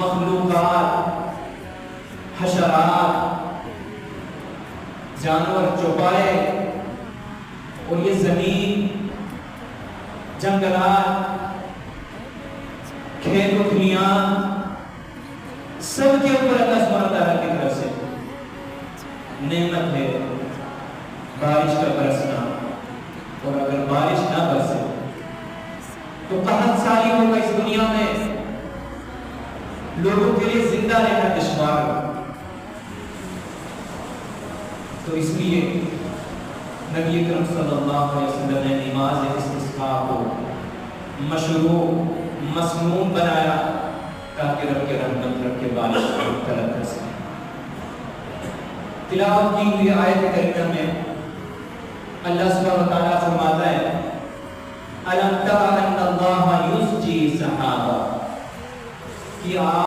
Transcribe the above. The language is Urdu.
مخلوقات، حشرات، جانور چوپائے اور یہ زمین، جنگلات، کھیت و کھلیان، سب کے اوپر اللہ سبحانہ تعالیٰ کی طرف سے نعمت ہے بارش کا برسنا. اور اگر بارش نہ برسے تو قحط سالی ہوگا اس دنیا میں، لوگوں کے لیے زندہ رہنا دشوار ہوگا. تو اس لیے نبی کرم صلی اللہ علیہ وسلم نے نماز استسقاء کو مشروع مسنون بنایا تاکہ رب کے رحمت، رب کے بارش کو طلب کر سکیں. تلاوت کی ہوئی آیت کریمہ میں اللہ سبحانہ وتعالیٰ فرماتا ہے أَلَمْ تَرَ أَنَّ اللَّهَ يُزْجِي سَحَابًا کہ